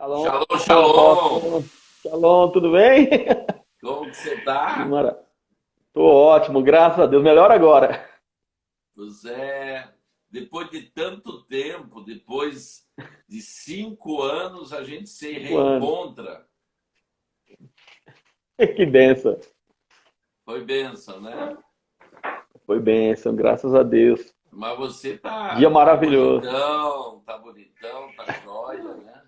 Shalom, Shalom, shalom! apóstolo. Shalom, tudo bem? Como que você Que tá? mara... Tô ótimo, graças a Deus. Melhor agora. Pois é, depois de tanto tempo, depois de 5 anos, a gente se 5 anos. reencontra. Que benção. Foi bênção, né? Foi bênção, graças a Deus. Mas você Dia maravilhoso. tá bonitão, tá jóia, né?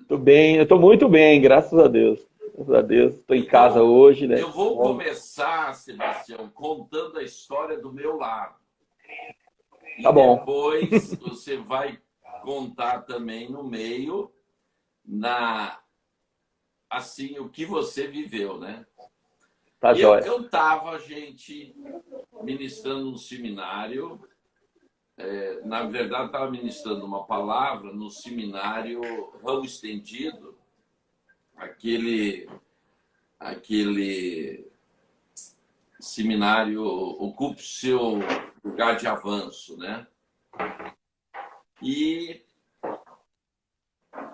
Tô bem, eu tô muito bem, graças a Deus. Graças a Deus. Tô em casa Então, hoje, né? eu vou começar, Sebastião, contando a história do meu lado. E Tá bom, depois você vai contar também no meio, na assim, o que você viveu, né? tá Eu, jóia. eu tava, gente, ministrando um seminário. Na verdade, estava ministrando uma palavra no seminário Ramo Estendido, aquele seminário Ocupe Seu Lugar de Avanço, né? E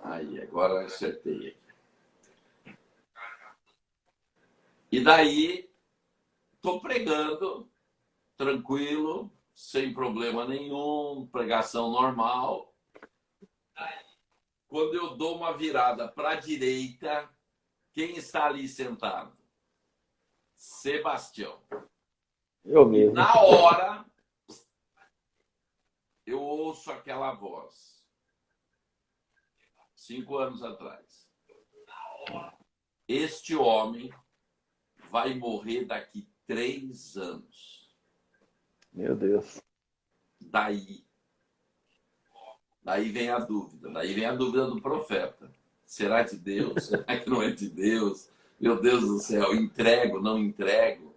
aí, agora eu acertei. E daí, tô pregando, tranquilo, sem problema nenhum, pregação normal. Quando eu dou uma virada para a direita, quem está ali sentado? Sebastião. Eu E mesmo. na hora, eu ouço aquela voz. 5 anos atrás. Este homem vai morrer daqui 3 anos. Meu Deus. Daí, daí vem a dúvida. Daí vem a dúvida do profeta. Será de Deus? Será que não é de Deus? Meu Deus do céu, entrego, não entrego?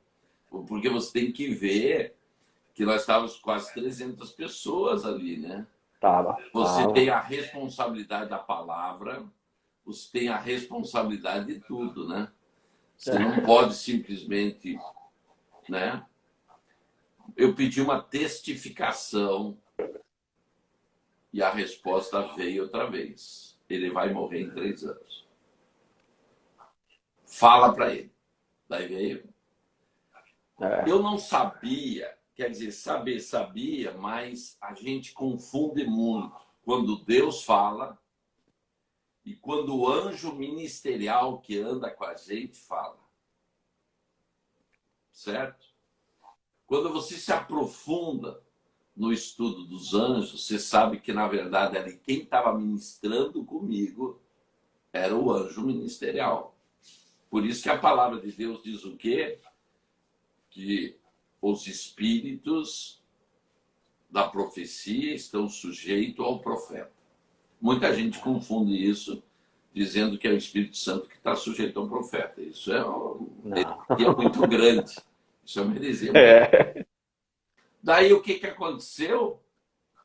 Porque você tem que ver que nós estávamos quase 300 pessoas ali, né? Você Tava. tem a responsabilidade da palavra, você tem a responsabilidade de tudo, né? Você não É. pode simplesmente, né? Eu pedi uma testificação e a resposta veio outra vez. Ele vai morrer em 3 anos. Fala para ele. Daí veio. É. Eu não sabia, quer dizer, saber sabia, mas a gente confunde muito quando Deus fala e quando o anjo ministerial que anda com a gente fala. Certo? Quando você se aprofunda no estudo dos anjos, você sabe que, na verdade, ali quem estava ministrando comigo era o anjo ministerial. Por isso que a palavra de Deus diz o quê? Que os espíritos da profecia estão sujeitos ao profeta. Muita gente confunde isso dizendo que é o Espírito Santo que está sujeito ao profeta. Isso é uma Não. heresia muito grande. Isso é uma heresia muito grande. É. Daí o que aconteceu?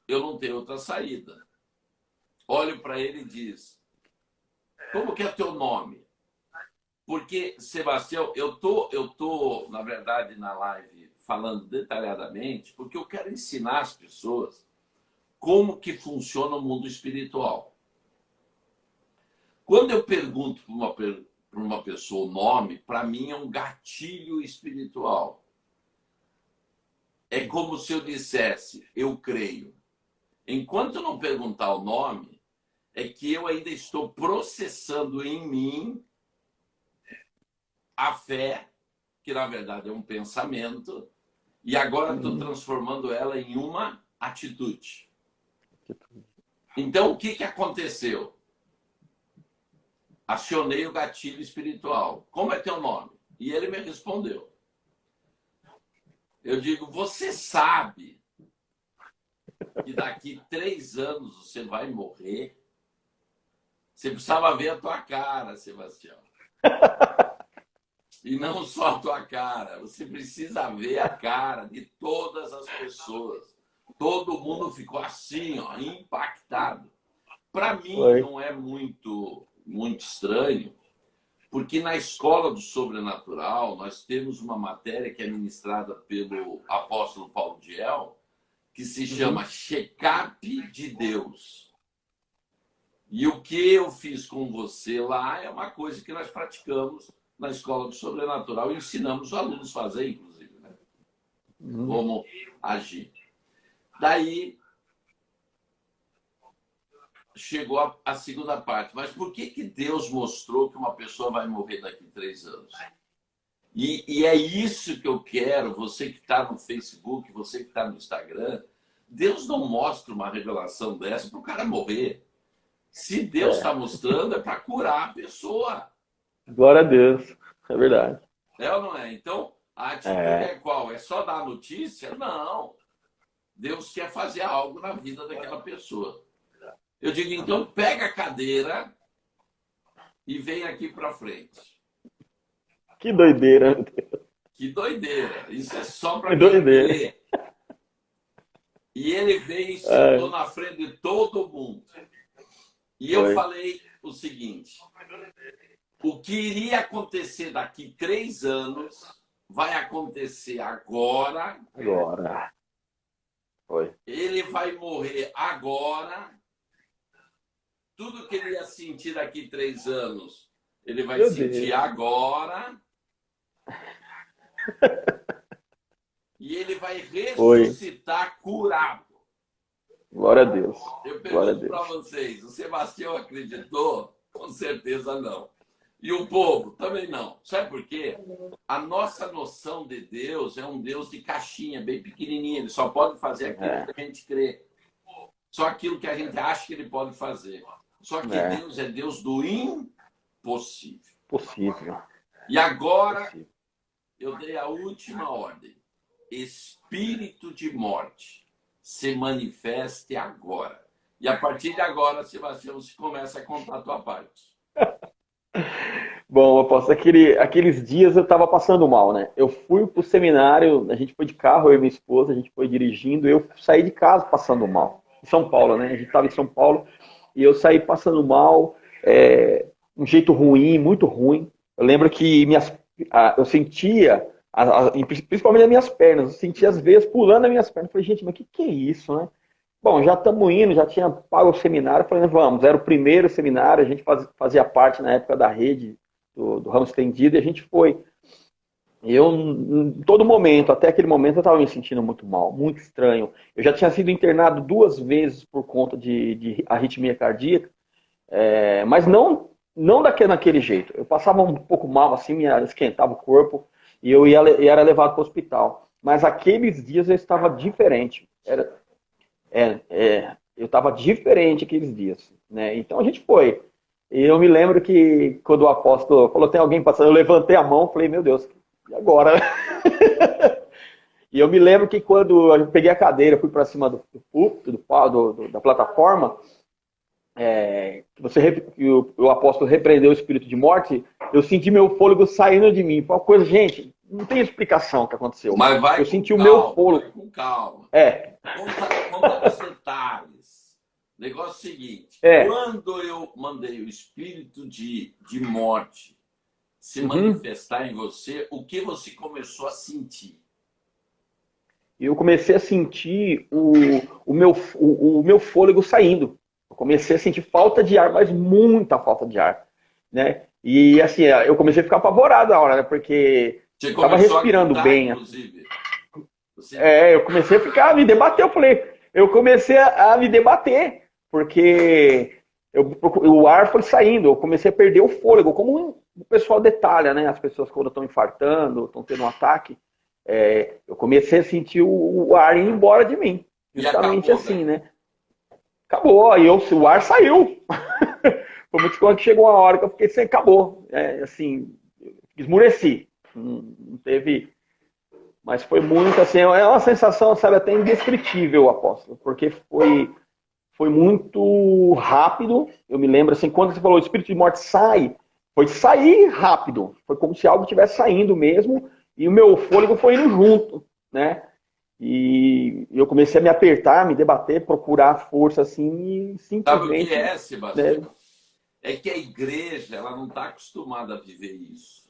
Eu não tenho outra saída. Olho para ele e diz: como que é teu nome? Porque, Sebastião, eu tô, na verdade, na live falando detalhadamente, porque eu quero ensinar as pessoas como que funciona o mundo espiritual. Quando eu pergunto para uma pessoa o nome, para mim é um gatilho espiritual. É como se eu dissesse, eu creio. Enquanto eu não perguntar o nome, é que eu ainda estou processando em mim a fé, que na verdade é um pensamento, e agora estou Uhum. transformando ela em uma atitude. Então, o que aconteceu? Acionei o gatilho espiritual. Como é teu nome? E ele me respondeu. Eu digo, você sabe que daqui 3 anos você vai morrer? Você precisava ver a tua cara, Sebastião. E não só a tua cara, você precisa ver a cara de todas as pessoas. Todo mundo ficou assim, ó, impactado. Para mim Foi. não é muito estranho, porque na escola do sobrenatural nós temos uma matéria que é ministrada pelo apóstolo Paulo Diel, que se Uhum. chama Check-up de Deus. E o que eu fiz com você lá é uma coisa que nós praticamos na escola do sobrenatural e ensinamos os alunos a fazer, inclusive, né? Como agir. Daí chegou a segunda parte. Mas por que Deus mostrou que uma pessoa vai morrer daqui a 3 anos? E é isso que eu quero, você que está no Facebook, você que está no Instagram. Deus não mostra uma revelação dessa para o cara morrer. Se Deus está mostrando, é para curar a pessoa. Glória a Deus. É verdade. É ou não é? Então, a atitude é qual? É só dar a notícia? Não. Deus quer fazer algo na vida daquela pessoa. Eu digo, então, pega a cadeira e vem aqui para frente. Que doideira. Que doideira. Isso é só para Que doideira. ver. E ele veio e sentou na frente de todo mundo. E eu falei o seguinte: o que iria acontecer daqui 3 anos vai acontecer agora. Agora. Foi. Ele vai morrer agora. Tudo que ele ia sentir daqui 3 anos, ele vai sentir agora. E ele vai ressuscitar curado. Glória a Deus. Eu pergunto para vocês, o Sebastião acreditou? Com certeza não. E o povo também não. Sabe por quê? A nossa noção de Deus é um Deus de caixinha, bem pequenininha. Ele só pode fazer aquilo que a gente crê. Só aquilo que a gente acha que ele pode fazer. Só que Deus é Deus do impossível. Possível. E agora eu dei a última ordem. Espírito de morte, se manifeste agora. E a partir de agora, Sebastião, você começa a contar a tua parte. Bom, apóstolo, aqueles dias eu estava passando mal, né? Eu fui pro seminário, a gente foi de carro, eu e minha esposa, a gente foi dirigindo, eu saí de casa passando mal. Em São Paulo, né? A gente estava em São Paulo e eu saí passando mal, um jeito ruim, muito ruim. Eu lembro que eu sentia, principalmente nas minhas pernas, eu sentia as veias pulando nas minhas pernas. Eu falei, gente, mas o que é isso, né? Bom, já estamos indo, já tinha pago o seminário, falei, vamos, era o primeiro seminário, a gente fazia parte na época da rede do ramo estendido e a gente foi. Eu, em todo momento, até aquele momento, eu estava me sentindo muito mal, muito estranho. Eu já tinha sido internado 2 vezes por conta de arritmia cardíaca, mas não naquele jeito. Eu passava um pouco mal, assim, me esquentava o corpo e eu era levado para o hospital. Mas aqueles dias eu estava diferente. Eu estava diferente aqueles dias, né? Então a gente foi. E eu me lembro que quando o apóstolo falou, tem alguém passando, eu levantei a mão, falei, meu Deus, e agora? E eu me lembro que quando eu peguei a cadeira, fui para cima do púlpito, da plataforma, que o apóstolo repreendeu o espírito de morte, eu senti meu fôlego saindo de mim. Foi uma coisa, gente, não tem explicação o que aconteceu. Mas vai eu senti calma, o meu fôlego. Vai com calma. Conta os detalhes. O negócio é o seguinte: quando eu mandei o espírito de morte se manifestar em você, o que você começou a sentir? Eu comecei a sentir o meu fôlego saindo. Eu comecei a sentir falta de ar, mas muita falta de ar, né? E assim, eu comecei a ficar apavorado na hora, né? Porque eu estava respirando bem. Inclusive. Eu comecei a me debater. Eu comecei a me debater, porque o ar foi saindo, eu comecei a perder o fôlego, como o pessoal detalha, né? As pessoas quando estão infartando, estão tendo um ataque, eu comecei a sentir o ar indo embora de mim. Justamente acabou, assim, né? Acabou, aí o ar saiu. Foi muito quando chegou uma hora que eu fiquei assim, acabou. Assim, esmureci. Não teve. Mas foi muito assim, é uma sensação, sabe, até indescritível, apóstolo, porque foi muito rápido. Eu me lembro assim, quando você falou o espírito de morte sai, foi sair rápido. Foi como se algo estivesse saindo mesmo, e o meu fôlego foi indo junto, né? E eu comecei a me apertar, me debater, procurar força assim, e simplesmente... Sabe o que Sebastião? Né? É que a igreja, ela não está acostumada a viver isso.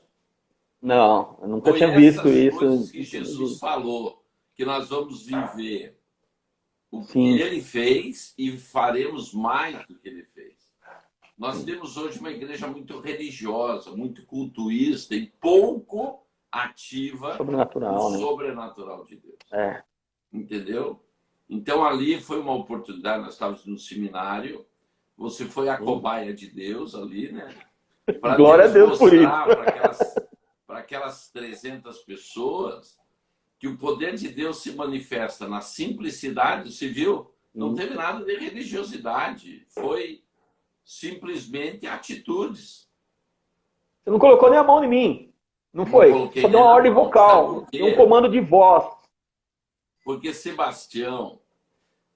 Não, eu nunca tinha visto isso. Coisas que Jesus falou, que nós vamos viver o que ele fez e faremos mais do que ele fez. Nós temos hoje uma igreja muito religiosa, muito cultuísta e pouco ativa Sobrenatural, no né? sobrenatural de Deus. É. Entendeu? Então, ali foi uma oportunidade, nós estávamos no seminário, você foi a cobaia de Deus ali, né? Para Glória a Deus Deus por isso. mostrar para aquelas 300 pessoas que o poder de Deus se manifesta na simplicidade, você viu? Não teve nada de religiosidade, foi simplesmente atitudes. Você não colocou nem a mão em mim. Não Não foi? coloquei Só deu nem uma na ordem mão. Sabe por vocal, quê? um comando de voz. Porque, Sebastião,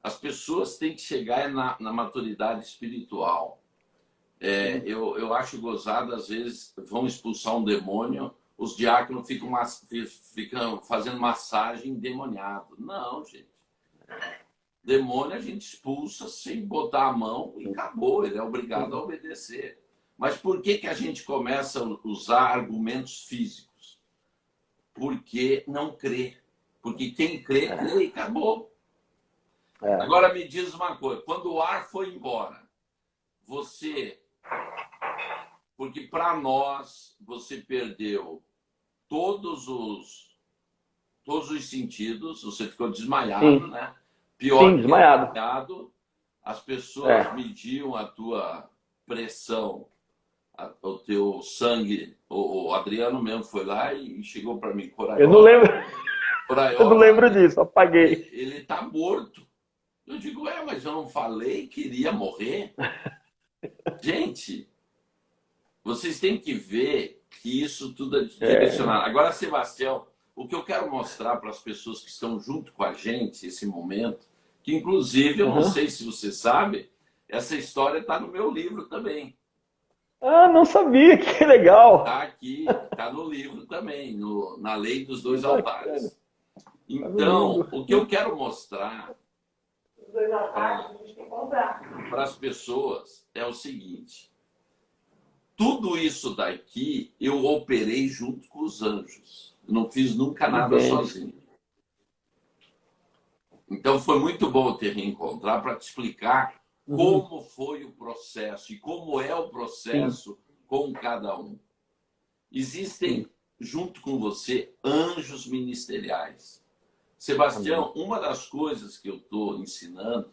as pessoas têm que chegar na maturidade espiritual. Eu acho gozado, às vezes, vão expulsar um demônio, os diáconos ficam fazendo massagem endemoniado. Não, gente. Demônio a gente expulsa sem botar a mão e acabou, ele é obrigado a obedecer. Mas por que a gente começa a usar argumentos físicos? Porque não crê. Porque quem crê, crê e acabou. Agora me diz uma coisa, quando o ar foi embora, você... Porque para nós, você perdeu todos os sentidos, você ficou desmaiado, né? Pior Sim, que desmaiado, as pessoas mediam a tua pressão, o teu sangue. O Adriano mesmo foi lá e chegou para mim, Coraiola. Eu não lembro. Coraiola, Eu não lembro disso, apaguei. Ele está morto. Eu digo, mas eu não falei que iria morrer? Gente, vocês têm que ver que isso tudo é direcionado. Agora, Sebastião, o que eu quero mostrar para as pessoas que estão junto com a gente nesse momento, que inclusive, eu não sei se você sabe, essa história está no meu livro também. Ah, não sabia, que legal. Está aqui, está no livro também, na Lei dos Dois Altares. Então, o que eu quero mostrar para as pessoas é o seguinte: tudo isso daqui eu operei junto com os anjos. Não fiz nunca nada sozinho. Então foi muito bom te reencontrar para te explicar como foi o processo e como é o processo com cada um. Existem, junto com você, anjos ministeriais. Sebastião, uma das coisas que eu estou ensinando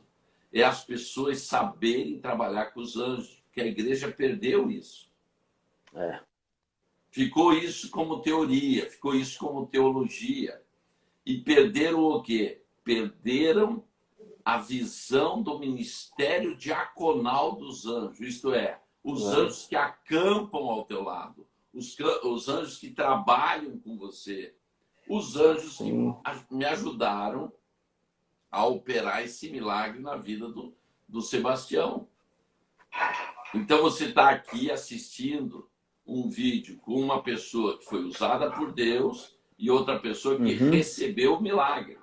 é as pessoas saberem trabalhar com os anjos, porque a igreja perdeu isso. Ficou isso como teoria, ficou isso como teologia. E perderam o quê? Perderam a visão do ministério diaconal dos anjos. Isto é, os anjos que acampam ao teu lado, os anjos que trabalham com você, os anjos que me ajudaram a operar esse milagre na vida do Sebastião. Então você está aqui assistindo um vídeo com uma pessoa que foi usada por Deus e outra pessoa que recebeu o milagre.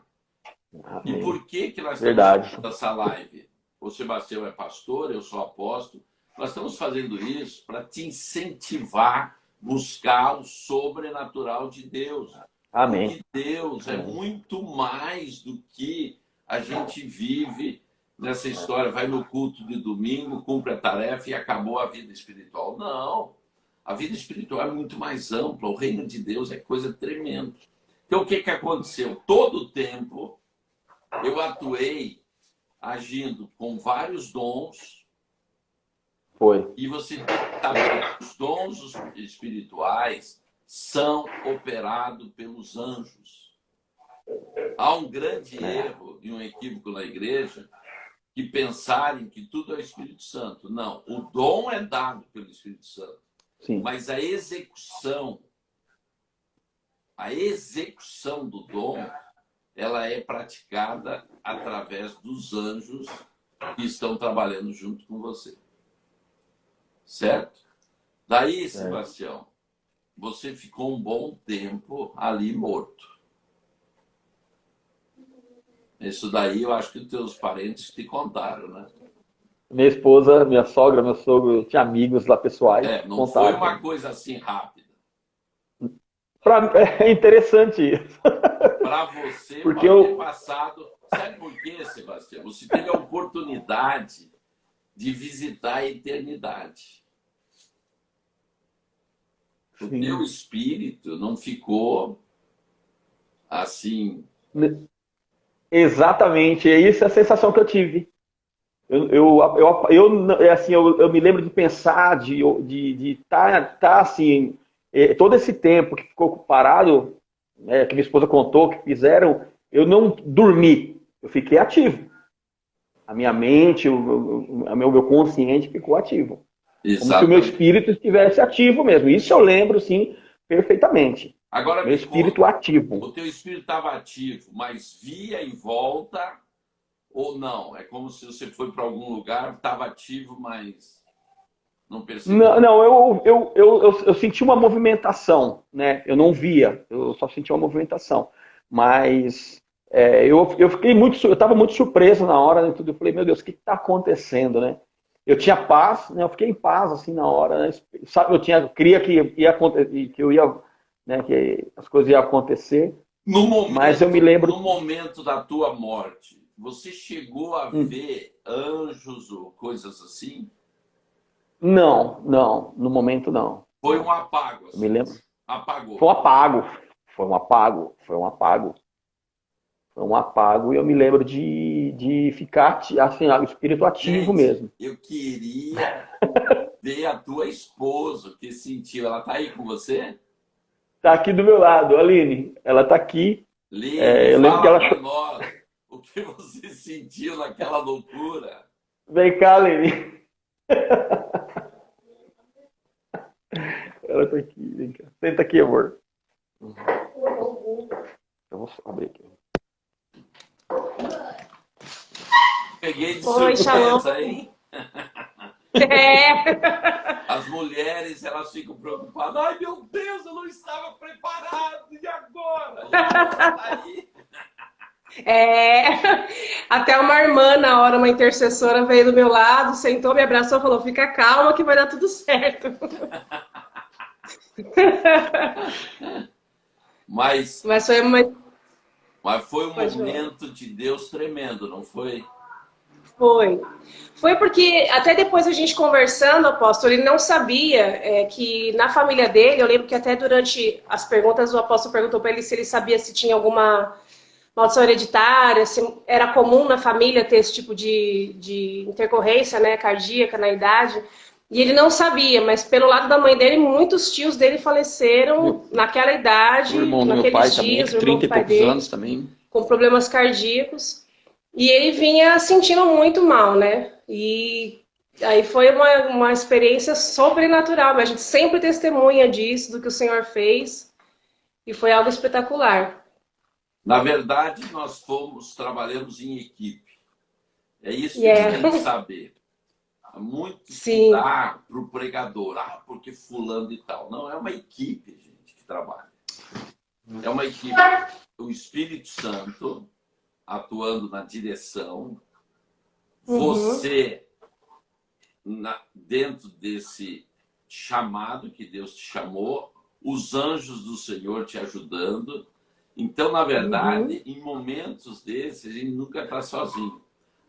E por que nós estamos fazendo essa live? O Sebastião é pastor, eu sou apóstolo. Nós estamos fazendo isso para te incentivar a buscar o sobrenatural de Deus. Amém. Porque Deus é muito mais do que a gente vive nessa história. Vai no culto de domingo, cumpre a tarefa e acabou a vida espiritual. Não. A vida espiritual é muito mais ampla. O reino de Deus é coisa tremenda. Então, o que aconteceu? Todo o tempo, eu atuei agindo com vários dons. E você tem que saber que os dons espirituais são operados pelos anjos. Há um grande erro e um equívoco na igreja que pensarem que tudo é o Espírito Santo. Não, o dom é dado pelo Espírito Santo. Mas a execução do dom, ela é praticada através dos anjos que estão trabalhando junto com você. Certo? Daí, Sebastião, você ficou um bom tempo ali morto. Isso daí eu acho que os teus parentes te contaram, né? Minha esposa, minha sogra, meu sogro, tinha amigos lá pessoais. Não foi uma coisa assim rápida. É interessante isso. Para você, porque pode ter passado... Sabe por quê, Sebastião? Você teve a oportunidade de visitar a eternidade. O teu espírito não ficou assim. Exatamente, é isso a sensação que eu tive. Eu me lembro de pensar, de tá, assim, todo esse tempo que ficou parado, que minha esposa contou, que fizeram, eu não dormi, eu fiquei ativo. A minha mente, o meu consciente ficou ativo. Como se o meu Exatamente. espírito estivesse ativo mesmo. Isso eu lembro, sim, perfeitamente. Agora Meu me espírito conta, ativo. o teu espírito estava ativo, mas via em volta ou não? É como se você foi para algum lugar, estava ativo, mas não percebia. Não, não, eu senti uma movimentação, né? Eu não via, eu só senti uma movimentação. Mas eu fiquei eu estava muito surpreso na hora, né, tudo. Eu falei, meu Deus, o que está acontecendo, né? Eu tinha paz, né? Eu fiquei em paz assim na hora, né? Sabe, cria que eu ia, né? Que as coisas iam acontecer, mas eu me No lembro, momento da tua morte, você chegou a hum, ver anjos ou coisas assim? não, não, no momento não, Foi um não. apago, Eu me assim. lembro, foi Apagou. um apago, foi um apago, foi um apago. Foi um apago e eu me lembro de ficar assim, o espírito ativo Gente, mesmo. eu queria ver a tua esposa, o que sentiu. Ela tá aí com você? Tá aqui do meu lado, Aline. Ela tá aqui. Line, Eu lembro que fala ela. para nós o que você sentiu naquela loucura. Vem cá, Aline. Ela tá aqui, vem cá. Senta aqui, amor. Eu vou abrir aqui. Peguei de Oi, Shalom. surpresa, hein? É. As mulheres, elas ficam preocupadas. Ai, meu Deus, eu não estava preparado. E agora? E agora tá aí. É. Até uma irmã, na hora, uma intercessora, veio do meu lado, sentou, me abraçou e falou: fica calma que vai dar tudo certo. Mas, Mas foi uma. mas foi um Pode falar. momento de Deus tremendo, não foi? Foi. Foi porque, até depois a gente conversando, apóstolo, ele não sabia que na família dele, eu lembro que até durante as perguntas, o apóstolo perguntou para ele se ele sabia se tinha alguma maldição hereditária, se era comum na família ter esse tipo de intercorrência, né, cardíaca na idade. E ele não sabia, mas pelo lado da mãe dele, muitos tios dele faleceram naquela idade, O irmão do meu pai naqueles também, dias, que o irmão 30 do e pai poucos dele, anos também. com problemas cardíacos. E ele vinha sentindo muito mal, né? E aí foi uma experiência sobrenatural, mas a gente sempre testemunha disso, do que o Senhor fez, e foi algo espetacular. Na verdade, trabalhamos em equipe. É isso que eles têm que Yeah. saber. Muito se Sim. dá para o pregador, porque fulano e tal. Não, é uma equipe, gente, que trabalha. É uma equipe. O Espírito Santo atuando na direção, Uhum. você dentro desse chamado que Deus te chamou, os anjos do Senhor te ajudando. Então, na verdade, Uhum. em momentos desses, a gente nunca está sozinho.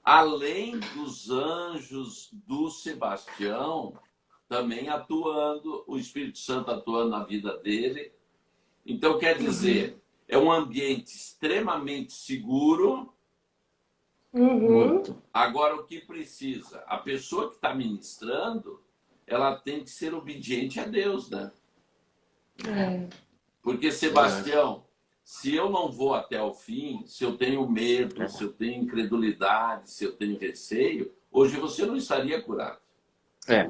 Além dos anjos do Sebastião, também atuando, o Espírito Santo atuando na vida dele. Então, quer dizer, é um ambiente extremamente seguro. Uhum. Agora, o que precisa? A pessoa que está ministrando, ela tem que ser obediente a Deus, né? É. Porque, Sebastião, se eu não vou até o fim, se eu tenho medo, se eu tenho incredulidade, se eu tenho receio, hoje você não estaria curado. É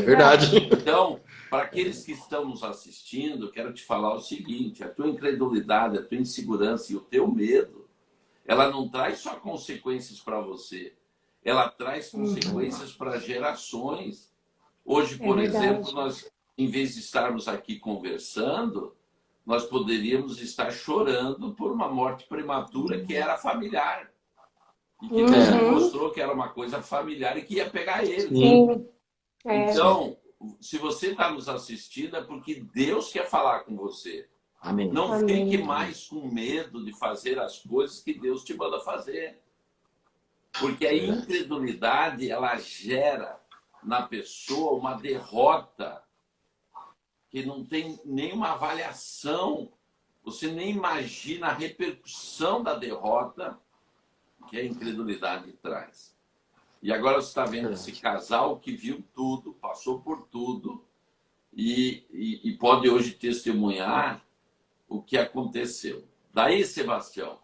verdade. Então, para aqueles que estão nos assistindo, quero te falar o seguinte: a tua incredulidade, a tua insegurança e o teu medo, ela não traz só consequências para você, ela traz consequências para gerações. Hoje, É por exemplo, verdade. nós, em vez de estarmos aqui conversando, nós poderíamos estar chorando por uma morte prematura que era familiar. E que Deus me Uhum. mostrou que era uma coisa familiar e que ia pegar ele. Sim. É. Então, se você está nos assistindo, é porque Deus quer falar com você. Amém. Não Amém. fique mais com medo de fazer as coisas que Deus te manda fazer. Porque a incredulidade, ela gera na pessoa uma derrota que não tem nenhuma avaliação. Você nem imagina a repercussão da derrota que a incredulidade traz. E agora você está vendo esse casal que viu tudo, passou por tudo e pode hoje testemunhar o que aconteceu. Daí, Sebastião,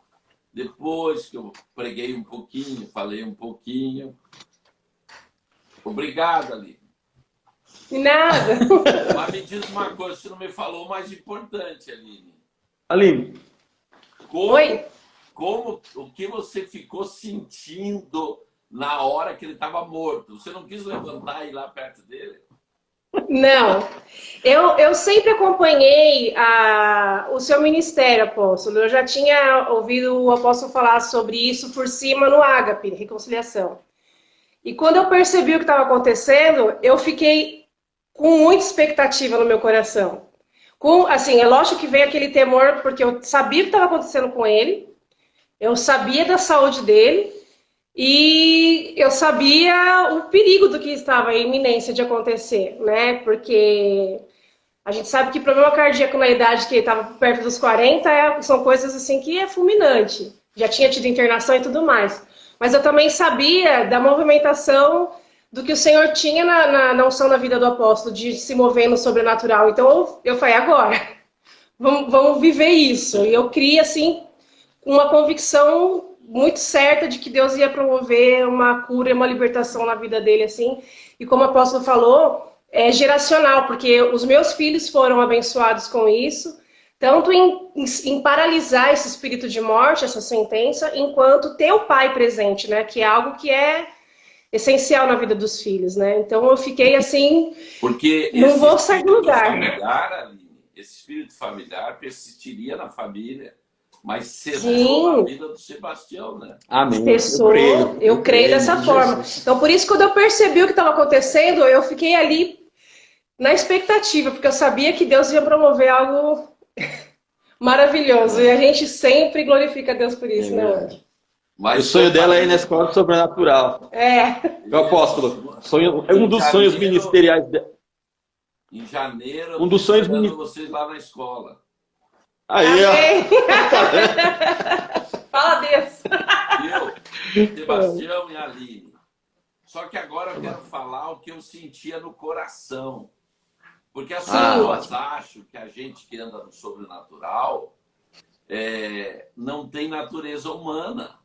depois que eu preguei um pouquinho, falei um pouquinho. Obrigado, Aline. De nada. Mas me diz uma coisa, você não me falou o mais importante, Aline. Aline. Oi? O que você ficou sentindo na hora que ele estava morto? Você não quis levantar e ir lá perto dele? Não. Eu sempre acompanhei o seu ministério, apóstolo. Eu já tinha ouvido o apóstolo falar sobre isso por cima no Ágape, Reconciliação. E quando eu percebi o que estava acontecendo, eu fiquei com muita expectativa no meu coração. Assim, é lógico que veio aquele temor, porque eu sabia o que estava acontecendo com ele, eu sabia da saúde dele, e eu sabia o perigo do que estava em iminência de acontecer, né? Porque a gente sabe que problema cardíaco na idade que ele estava perto dos 40 são coisas assim que é fulminante. Já tinha tido internação e tudo mais. Mas eu também sabia da movimentação do que o Senhor tinha na unção da vida do apóstolo, de se mover no sobrenatural. Então eu falei, agora, vamos viver isso. E eu criei, assim, uma convicção muito certa de que Deus ia promover uma cura e uma libertação na vida dele, assim. E como o apóstolo falou, é geracional, porque os meus filhos foram abençoados com isso, tanto em paralisar esse espírito de morte, essa sentença, enquanto ter o pai presente, né? Que é algo que é essencial na vida dos filhos, né? Então eu fiquei assim, porque não vou sair do lugar. Familiar, Aline, esse espírito familiar persistiria na família, mas cessou a vida do Sebastião, né? Amém. Eu creio dessa forma. Então por isso, quando eu percebi o que estava acontecendo, eu fiquei ali na expectativa, porque eu sabia que Deus ia promover algo maravilhoso. E a gente sempre glorifica a Deus por isso, né, Andy? Mas o sonho dela é ir na escola do sobrenatural. O apóstolo. É um dos sonhos ministeriais dela. Em janeiro, um dos sonhos vocês lá na escola. Aí, ó. Fala Deus. Eu, Sebastião e Aline. Só que agora eu quero falar o que eu sentia no coração. Porque as pessoas acham que a gente que anda no sobrenatural não tem natureza humana.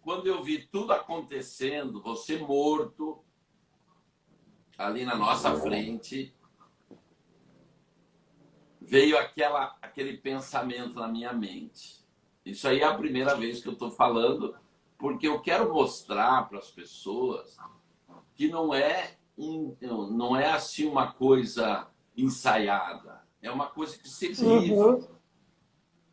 Quando eu vi tudo acontecendo, você morto, ali na nossa frente, veio aquele pensamento na minha mente. Isso aí é a primeira vez que eu estou falando, porque eu quero mostrar para as pessoas que não é assim uma coisa ensaiada, é uma coisa que se vive.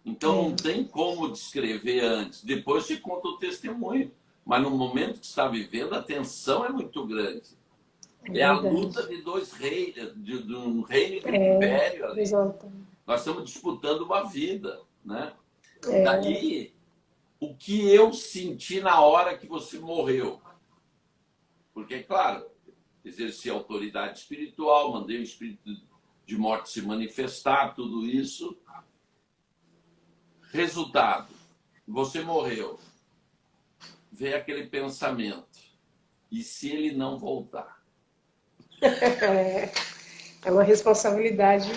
Então não tem como descrever antes. Depois se conta o testemunho. Mas no momento que está vivendo, a tensão é muito grande. É a luta de dois reis, de um reino e de um império ali. Nós estamos disputando uma vida, né? Daí, o que eu senti na hora que você morreu? Porque, claro, exerci autoridade espiritual, mandei o espírito de morte se manifestar, tudo isso. Resultado, você morreu. Veio aquele pensamento. E se ele não voltar? É uma responsabilidade.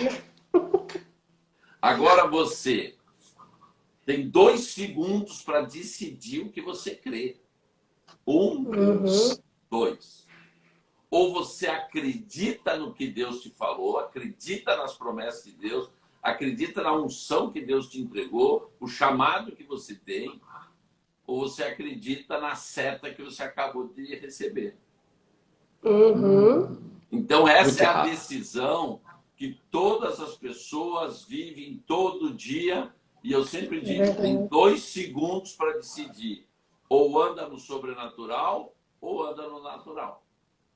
Agora você tem 2 segundos para decidir o que você crê. 1, 2. Ou você acredita no que Deus te falou, acredita nas promessas de Deus, acredita na unção que Deus te entregou, o chamado que você tem, ou você acredita na seta que você acabou de receber. Então essa é a decisão que todas as pessoas vivem todo dia, e eu sempre digo, tem 2 segundos para decidir. Ou anda no sobrenatural, ou anda no natural.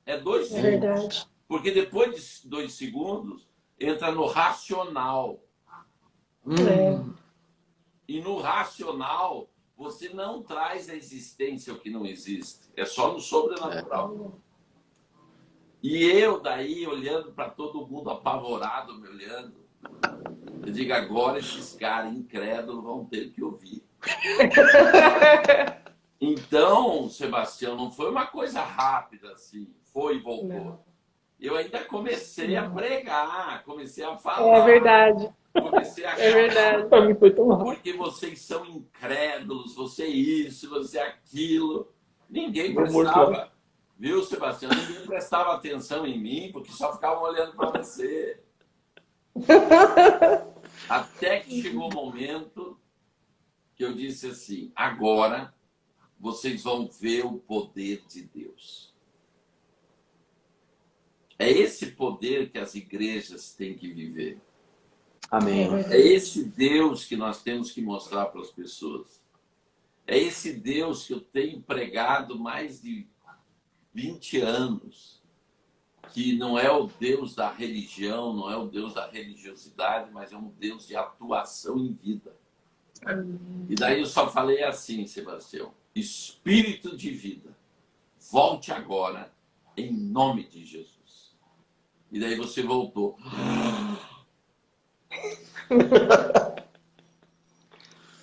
É 2 segundos. Porque depois de 2 segundos, entra no racional. E no racional, você não traz à existência o que não existe. É só no sobrenatural. E eu daí, olhando para todo mundo apavorado, me olhando, eu digo, agora esses caras incrédulos vão ter que ouvir. Então, Sebastião, não foi uma coisa rápida assim, foi e voltou. Não. Eu ainda comecei a pregar, comecei a falar. É verdade. Comecei a É verdade. Porque vocês são incrédulos, você isso, você aquilo. Ninguém prestava, viu, Sebastião? Ninguém prestava atenção em mim, porque só ficavam olhando para você. Até que chegou o momento que eu disse assim, agora vocês vão ver o poder de Deus. É esse poder que as igrejas têm que viver. Amém. É esse Deus que nós temos que mostrar para as pessoas. É esse Deus que eu tenho pregado mais de 20 anos. Que não é o Deus da religião, não é o Deus da religiosidade, mas é um Deus de atuação em vida. E daí eu só falei assim, Sebastião, espírito de vida, volte agora em nome de Jesus. E daí você voltou.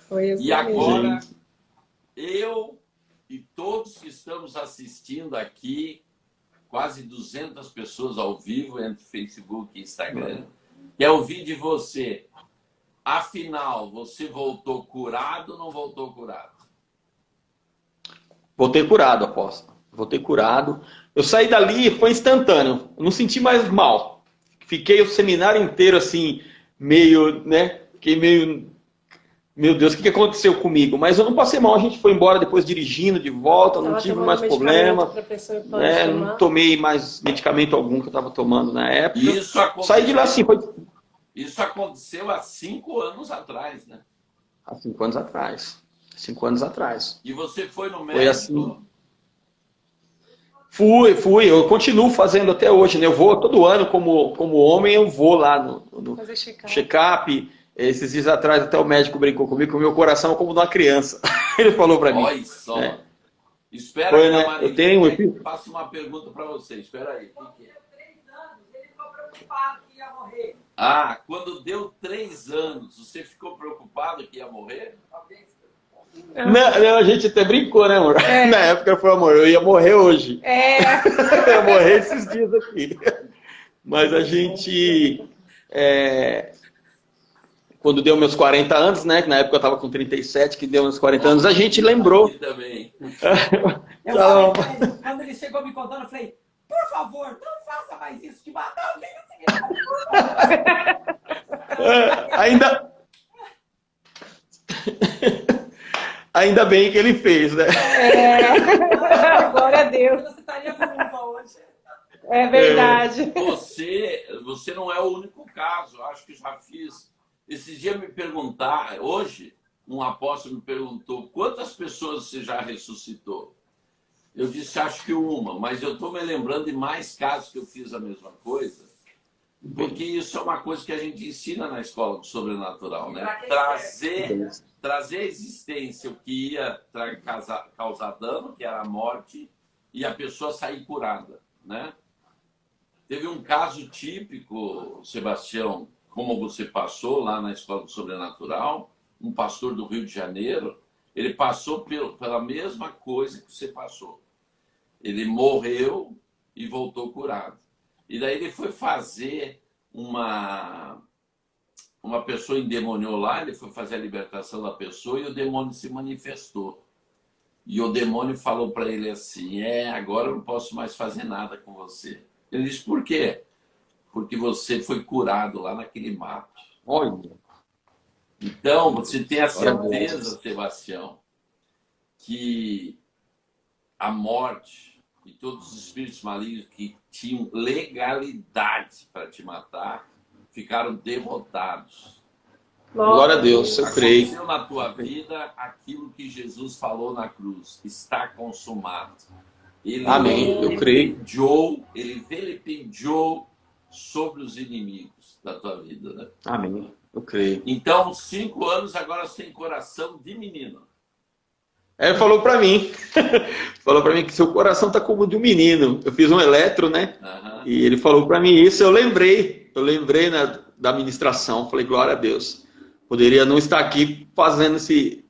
Foi assim. E agora, eu e todos que estamos assistindo aqui, quase 200 pessoas ao vivo entre Facebook e Instagram, quer ouvir de você. Afinal, você voltou curado ou não voltou curado? Voltei curado, apóstolo. Voltei curado. Eu saí dali e foi instantâneo. Eu não senti mais mal. Fiquei o seminário inteiro assim, meio, né? Fiquei meio... Meu Deus, o que aconteceu comigo? Mas eu não passei mal, a gente foi embora depois dirigindo de volta, não tive mais problema. Né? Não tomei mais medicamento algum que eu estava tomando na época. Saí de lá assim, foi... Isso aconteceu há 5 anos atrás, né? Há 5 anos atrás. 5 anos atrás. E você foi no médico? Foi assim. Fui. Eu continuo fazendo até hoje, né? Eu vou todo ano, como homem, eu vou lá no check-up. Esses dias atrás até o médico brincou comigo que o meu coração é como de uma criança. Ele falou para mim. Olha só. É. Espera foi, que né? a Marília eu tenho... faça uma pergunta para você. Espera aí. O que é? 3 anos, ele ficou preocupado que ia morrer. Ah, quando deu 3 anos, você ficou preocupado que ia morrer? Não, a gente até brincou, né, amor? É. Na época foi, amor, eu ia morrer hoje. Eu ia morrer esses dias aqui. Mas a gente... Quando deu meus 40 anos, né? Na época eu estava com 37, que deu meus 40 anos, a gente lembrou. Também. Eu falei pra ele, quando ele chegou me contando, eu falei, por favor, não faça mais isso de matar alguém no cinema, por favor. Ainda bem que ele fez, né? Glória a Deus. Você estaria viva hoje. É verdade. Você não é o único caso, eu acho que já fiz. Esses dias me perguntar, hoje, um apóstolo me perguntou, quantas pessoas você já ressuscitou? Eu disse, acho que uma, mas eu estou me lembrando de mais casos que eu fiz a mesma coisa, porque isso é uma coisa que a gente ensina na escola do sobrenatural, né? Trazer à existência o que ia causar dano, que era a morte, e a pessoa sair curada, né? Teve um caso típico, Sebastião, como você passou lá na escola do sobrenatural, um pastor do Rio de Janeiro, ele passou pela mesma coisa que você passou. Ele morreu e voltou curado. E daí ele foi fazer uma pessoa endemoniou lá, ele foi fazer a libertação da pessoa e o demônio se manifestou. E o demônio falou para ele assim, agora eu não posso mais fazer nada com você. Ele disse, por quê? Porque você foi curado lá naquele mato. Olha. Então, você tem a certeza, Sebastião, que a morte e todos os espíritos malignos que tinham legalidade para te matar ficaram derrotados. Glória a Deus, eu creio. Aconteceu na tua vida aquilo que Jesus falou na cruz. Está consumado. Amém, eu creio. Ele vilipendiou sobre os inimigos da tua vida, né? Amém, eu creio. Então, 5 anos agora sem coração de menino. Ele falou para mim, falou para mim que seu coração tá como o de um menino. Eu fiz um eletro, né? Aham. E ele falou para mim isso, eu lembrei da ministração, falei, glória a Deus. Poderia não estar aqui fazendo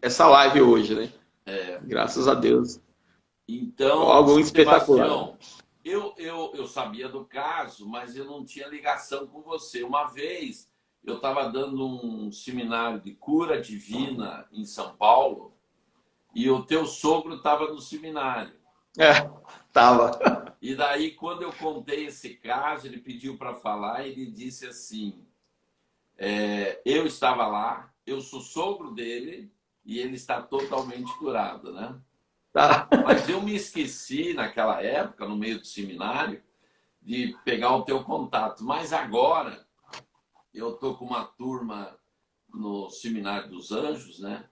essa live hoje, né? Graças a Deus. Então, Algo espetacular. Sebastião, eu sabia do caso, mas eu não tinha ligação com você. Uma vez, eu estava dando um seminário de cura divina em São Paulo e o teu sogro estava no seminário. Tava. E daí, quando eu contei esse caso, ele pediu para falar e ele disse assim, eu estava lá, eu sou sogro dele e ele está totalmente curado, né? Tá. Mas eu me esqueci naquela época, no meio do seminário, de pegar o teu contato. Mas agora, eu estou com uma turma no Seminário dos Anjos, né?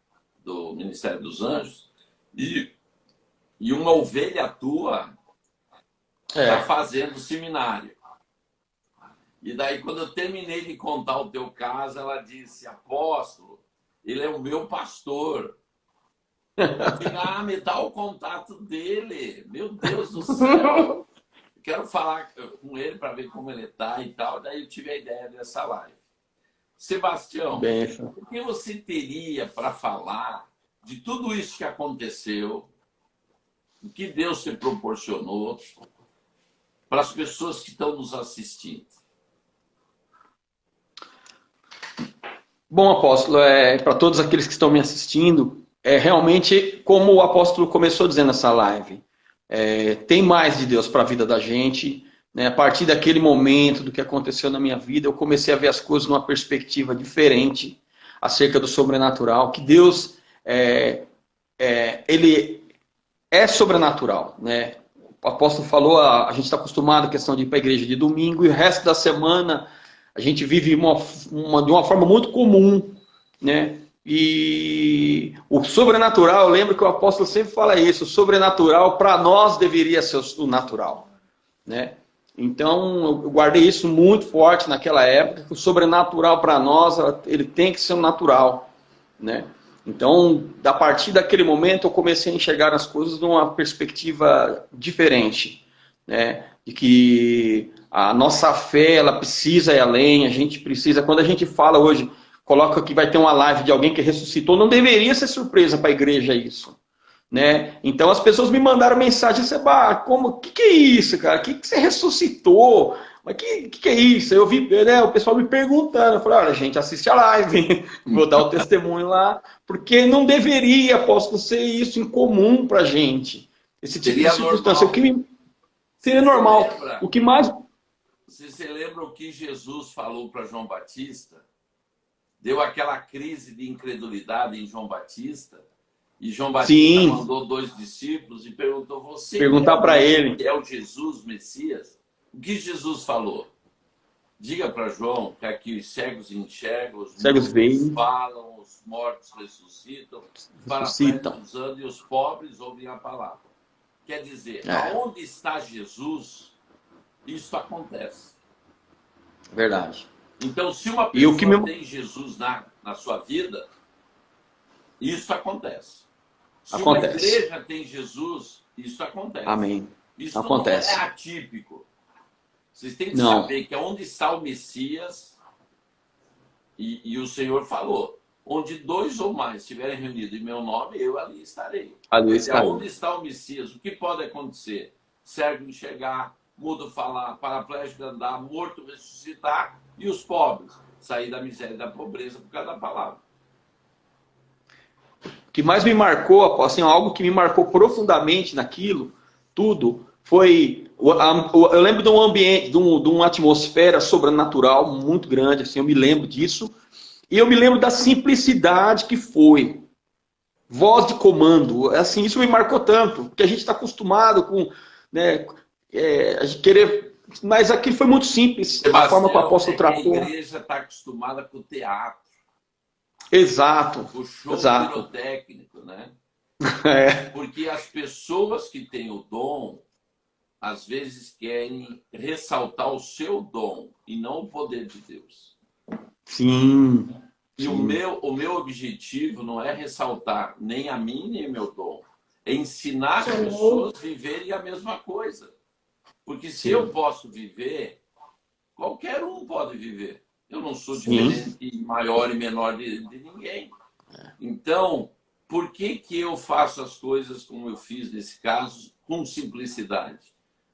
Do Ministério dos Anjos, e uma ovelha tua está fazendo seminário. E daí, quando eu terminei de contar o teu caso, ela disse, apóstolo, ele é o meu pastor. Me dá o contato dele. Meu Deus do céu. Quero falar com ele para ver como ele está e tal. Daí eu tive a ideia dessa live. Sebastião, o que você teria para falar de tudo isso que aconteceu, o que Deus te proporcionou para as pessoas que estão nos assistindo? Bom, apóstolo, para todos aqueles que estão me assistindo, realmente, como o apóstolo começou dizendo nessa live, tem mais de Deus para a vida da gente, né? A partir daquele momento, do que aconteceu na minha vida, eu comecei a ver as coisas numa perspectiva diferente, acerca do sobrenatural, que Deus, ele é sobrenatural, né? O apóstolo falou, a gente está acostumado à questão de ir para a igreja de domingo, e o resto da semana a gente vive de uma forma muito comum, né? E o sobrenatural, eu lembro que o apóstolo sempre fala isso, o sobrenatural para nós deveria ser o natural, né? Então eu guardei isso muito forte naquela época, que o sobrenatural para nós, ele tem que ser o natural, né? Então, a partir daquele momento, eu comecei a enxergar as coisas numa perspectiva diferente, né? De que a nossa fé, ela precisa ir além, a gente precisa, quando a gente fala hoje, coloca que vai ter uma live de alguém que ressuscitou, não deveria ser surpresa para a igreja isso, né? Então as pessoas me mandaram mensagem, Seba, que é isso, cara? Que você ressuscitou? Mas que é isso? Eu vi, né, o pessoal me perguntando, eu falei, olha, gente, assiste a live, vou dar o testemunho lá, porque não deveria, apóstolo, ser isso incomum pra gente. Esse tipo de circunstância. O que seria normal. O que mais... Você lembra o que Jesus falou para João Batista? Deu aquela crise de incredulidade em João Batista, e João Batista mandou 2 discípulos e perguntou, você perguntar para ele, é o Jesus Messias? O que Jesus falou? Diga para João que aqui os cegos enxergam, os cegos veem, falam, os mortos ressuscitam, os paraplégicos andam e os pobres ouvem a palavra. Quer dizer, aonde está Jesus, isso acontece. Verdade. Então, se uma pessoa tem Jesus na sua vida, isso acontece. Se uma igreja tem Jesus, isso acontece. Amém. Isso acontece. Não é atípico. Vocês têm que saber que onde está o Messias, e o Senhor falou, onde 2 ou mais estiverem reunidos em meu nome, eu ali estarei. Onde está o Messias? O que pode acontecer? Cego enxergar, mudo falar, paraplégico andar, morto ressuscitar, e os pobres sair da miséria e da pobreza por causa da palavra. O que mais me marcou, assim, algo que me marcou profundamente naquilo, tudo, foi... Eu lembro de um ambiente, de uma atmosfera sobrenatural muito grande, assim, eu me lembro disso. E eu me lembro da simplicidade que foi. Voz de comando, assim, isso me marcou tanto, porque a gente está acostumado com... Né, a gente querer... Mas aqui foi muito simples, a forma que o apóstolo tratou. A igreja está acostumada com o teatro. Exato. O show pirotécnico, né? Porque as pessoas que têm o dom, às vezes querem ressaltar o seu dom e não o poder de Deus. Sim. E o meu objetivo não é ressaltar nem a mim nem o meu dom. é ensinar as pessoas a viverem a mesma coisa. Porque se eu posso viver, qualquer um pode viver. Eu não sou diferente, maior e menor de ninguém. Então, por que eu faço as coisas como eu fiz nesse caso, com simplicidade?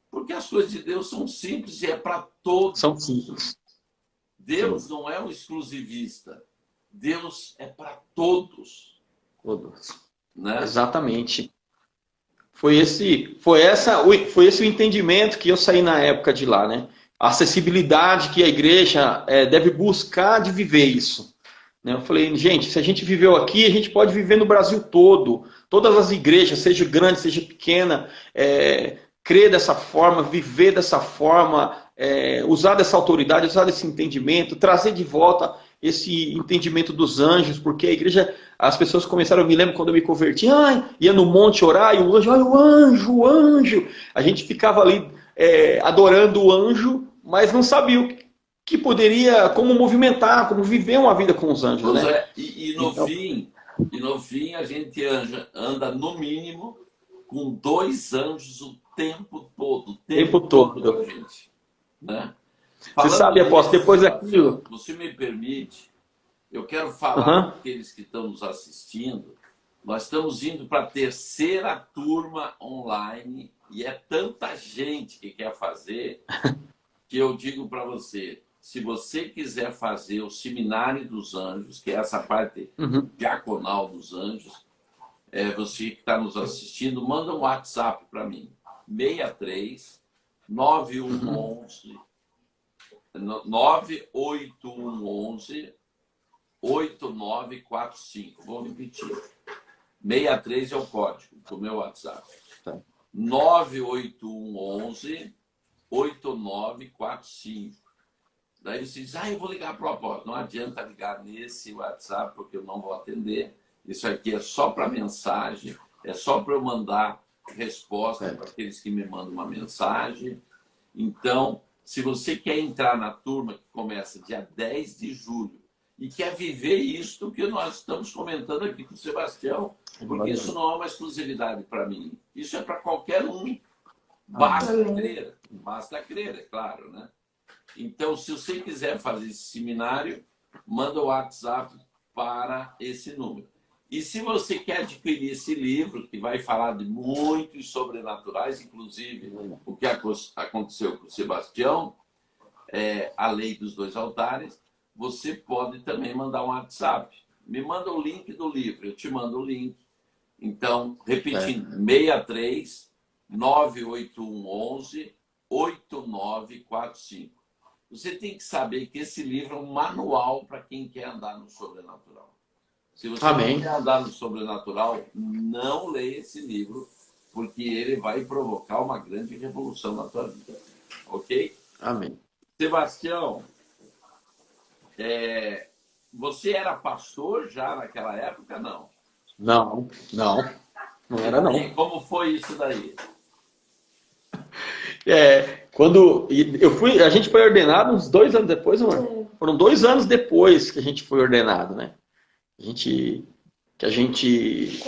Porque as coisas de Deus são simples e é para todos. São simples. Deus não é um exclusivista. Deus é para todos. Todos. Né? Exatamente. Foi esse o entendimento que eu saí na época de lá, né? A acessibilidade que a igreja deve buscar de viver isso. Né? Eu falei, gente, se a gente viveu aqui, a gente pode viver no Brasil todo. Todas as igrejas, seja grande, seja pequena, crer dessa forma, viver dessa forma, usar dessa autoridade, usar desse entendimento, trazer de volta esse entendimento dos anjos, porque a igreja, as pessoas começaram, eu me lembro quando eu me converti, ia no monte orar, e o anjo, o anjo. A gente ficava ali adorando o anjo, mas não sabia o que poderia, como movimentar, como viver uma vida com os anjos. Né? No fim, a gente anda no mínimo com 2 anjos o tempo todo. O tempo todo com a gente. Né? Você sabe, apóstolo, depois daquilo... Você me permite, eu quero falar com aqueles que estão nos assistindo, nós estamos indo para a 3ª turma online e é tanta gente que quer fazer que eu digo para você, se você quiser fazer o Seminário dos Anjos, que é essa parte diaconal dos anjos, você que está nos assistindo, manda um WhatsApp para mim, 63 9111 98111 8945. Vou repetir. 63 é o código do meu WhatsApp. 98111 8945. Daí você diz, eu vou ligar para o apóstolo. Não adianta ligar nesse WhatsApp, porque eu não vou atender. Isso aqui é só para mensagem, é só para eu mandar resposta para aqueles que me mandam uma mensagem. Então, se você quer entrar na turma que começa dia 10 de julho e quer viver isso que nós estamos comentando aqui com o Sebastião, porque isso não é uma exclusividade para mim. Isso é para qualquer um. Basta crer, é claro, né? Então, se você quiser fazer esse seminário, manda o WhatsApp para esse número. E se você quer adquirir esse livro, que vai falar de muitos sobrenaturais, inclusive o que aconteceu com o Sebastião, a lei dos 2 altares, você pode também mandar um WhatsApp. Me manda o link do livro, eu te mando o link. Então, repetindo, 63 98111 8945. Você tem que saber que esse livro é um manual para quem quer andar no sobrenatural. Se você não quer andar no sobrenatural, não leia esse livro, porque ele vai provocar uma grande revolução na tua vida. Ok? Amém. Sebastião, você era pastor já naquela época, não? Não era não. E como foi isso daí? Quando a gente foi ordenado uns 2 anos depois, mano. Foram 2 anos depois que a gente foi ordenado, né? Que a gente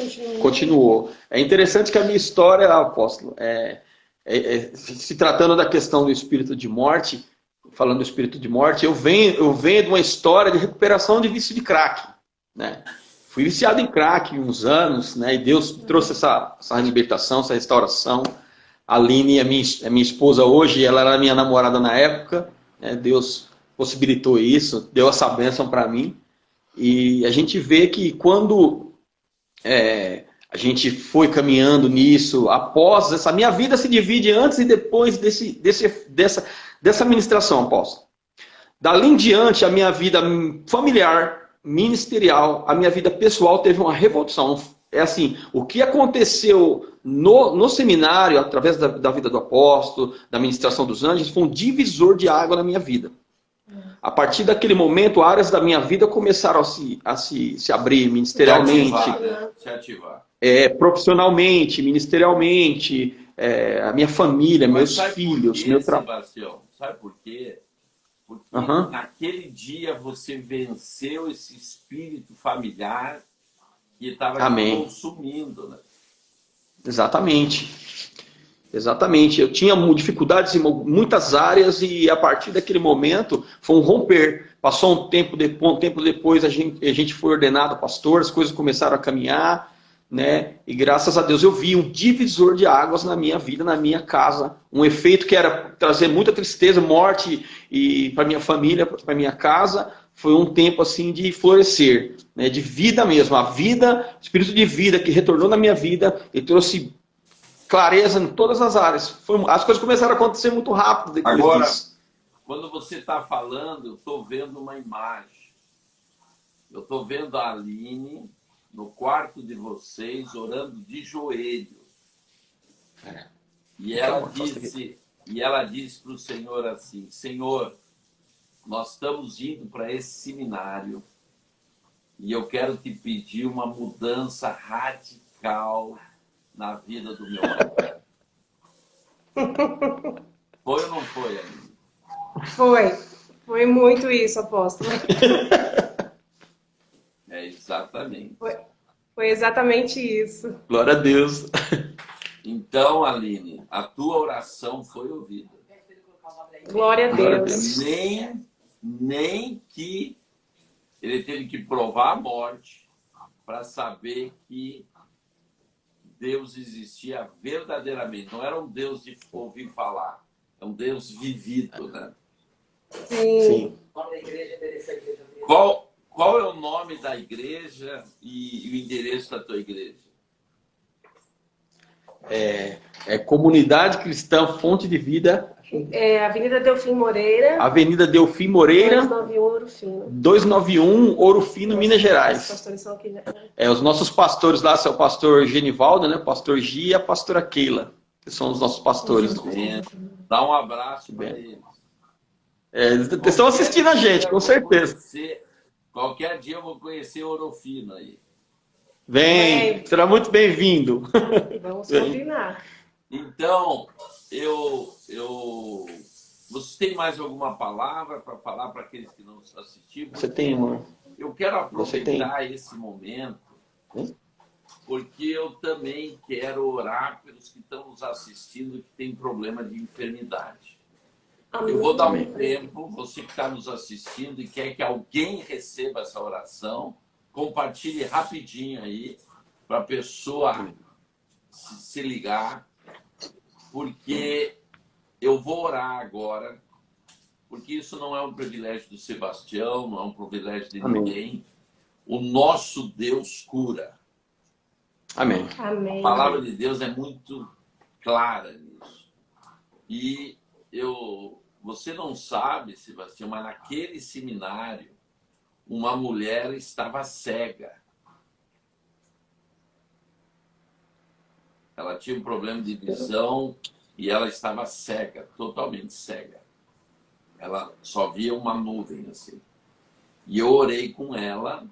continuou. É interessante que a minha história, apóstolo, se tratando da questão do espírito de morte, falando do espírito de morte, eu venho de uma história de recuperação de vício de crack, né? Fui viciado em crack uns anos, né? E Deus trouxe essa libertação, essa restauração. A Aline é minha esposa hoje, ela era minha namorada na época, né? Deus possibilitou isso, deu essa bênção para mim. E a gente vê que quando a gente foi caminhando nisso, após essa minha vida se divide antes e depois dessa ministração, apóstolo. Dali em diante, a minha vida familiar, ministerial, a minha vida pessoal teve uma revolução. É assim, o que aconteceu no seminário, através da vida do apóstolo, da ministração dos anjos, foi um divisor de água na minha vida. A partir daquele momento, áreas da minha vida começaram a se abrir ministerialmente, se ativar. Profissionalmente, ministerialmente, a minha família, meus filhos, meu trabalho. Sabe por quê? Porque naquele dia você venceu esse espírito familiar que estava te consumindo, né? Exatamente. Exatamente. Eu tinha dificuldades em muitas áreas e a partir daquele momento foi um romper. Passou um tempo depois a gente foi ordenado pastor, as coisas começaram a caminhar, né? E graças a Deus eu vi um divisor de águas na minha vida, na minha casa. Um efeito que era trazer muita tristeza, morte e para minha família, para minha casa. Foi um tempo assim de florescer, né? De vida mesmo. A vida, o espírito de vida que retornou na minha vida e trouxe clareza em todas as áreas. As coisas começaram a acontecer muito rápido depois Agora, disso. quando você está falando, eu estou vendo uma imagem. Eu estou vendo a Aline no quarto de vocês, orando de joelho. E ela disse para o Senhor assim: Senhor, nós estamos indo para esse seminário e eu quero te pedir uma mudança radical na vida do meu pai. Foi ou não foi, Aline? Foi muito isso, apóstolo. É exatamente. Foi exatamente isso. Glória a Deus. Então, Aline, a tua oração foi ouvida. Glória a Glória a Deus. Nem que ele teve que provar a morte para saber que Deus existia verdadeiramente. Não era um Deus de ouvir falar, é um Deus vivido, né? Sim. Qual é o nome da igreja e o endereço da tua igreja? É Comunidade Cristã Fonte de Vida. É Avenida Delfim Moreira. Avenida Delfim Moreira. 291 Ouro Fino. 291 Ouro Fino, Minas Os Gerais. pastores são aqui, né? Os nossos pastores lá são o pastor Genivaldo, né? O pastor Gia e a pastora Keila, que são os nossos pastores. Dá um abraço para eles. Eles estão assistindo a gente, com certeza. Qualquer dia eu vou conhecer Ouro Fino aí. Vem, será muito bem-vindo. Vamos combinar. Então, você tem mais alguma palavra para falar para aqueles que não assistiram? Você tem, irmão? Eu quero aproveitar esse momento, porque eu também quero orar pelos que estão nos assistindo que têm problema de enfermidade. Amém. Eu vou dar um tempo, você que está nos assistindo e quer que alguém receba essa oração, compartilhe rapidinho aí para a pessoa se ligar, porque eu vou orar agora, porque isso não é um privilégio do Sebastião, não é um privilégio de ninguém. O nosso Deus cura. Amém. Amém. A palavra de Deus é muito clara nisso. E você não sabe, Sebastião, mas naquele seminário, uma mulher estava cega. Ela tinha um problema de visão e ela estava cega, totalmente cega. Ela só via uma nuvem assim. E eu orei com ela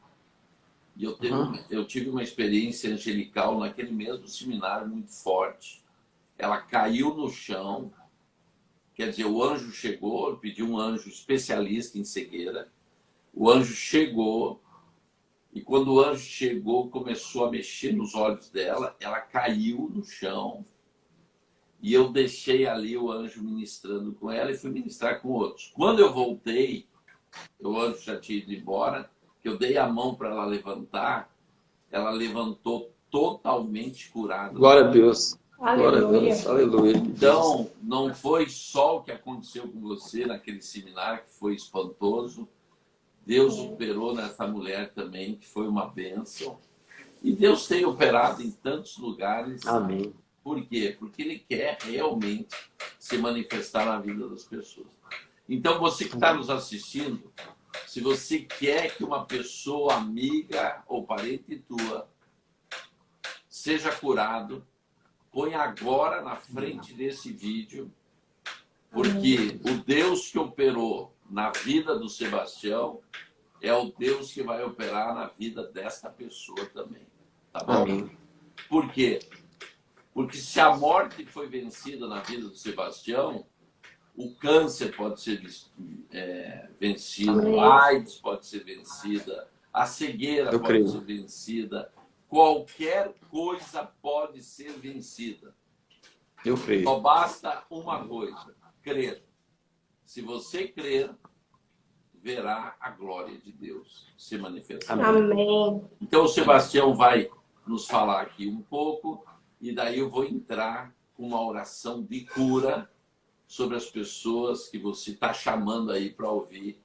e eu tive uma experiência angelical naquele mesmo seminário muito forte. Ela caiu no chão, quer dizer, o anjo chegou, eu pedi um anjo especialista em cegueira. O anjo chegou e quando o anjo chegou, começou a mexer nos olhos dela, ela caiu no chão e eu deixei ali o anjo ministrando com ela e fui ministrar com outros. Quando eu voltei, o anjo já tinha ido embora, que eu dei a mão para ela levantar, ela levantou totalmente curada. Glória a Deus. Aleluia. Glória a Deus. Aleluia. Então, não foi só o que aconteceu com você naquele seminário, que foi espantoso. Deus operou nessa mulher também, que foi uma bênção. E Deus tem operado em tantos lugares. Amém. Por quê? Porque Ele quer realmente se manifestar na vida das pessoas. Então, você que está nos assistindo, se você quer que uma pessoa amiga ou parente tua seja curado, põe agora na frente desse vídeo, porque o Deus que operou na vida do Sebastião é o Deus que vai operar na vida desta pessoa também. Tá bom? Amém. Por quê? Porque se a morte foi vencida na vida do Sebastião, o câncer pode ser vencido, Amém. a AIDS pode ser vencida, a cegueira pode ser vencida, qualquer coisa pode ser vencida. Eu creio. Só basta uma coisa, crer. Se você crer, verá a glória de Deus se manifestar. Amém. Então o Sebastião vai nos falar aqui um pouco e daí eu vou entrar com uma oração de cura sobre as pessoas que você está chamando aí para ouvir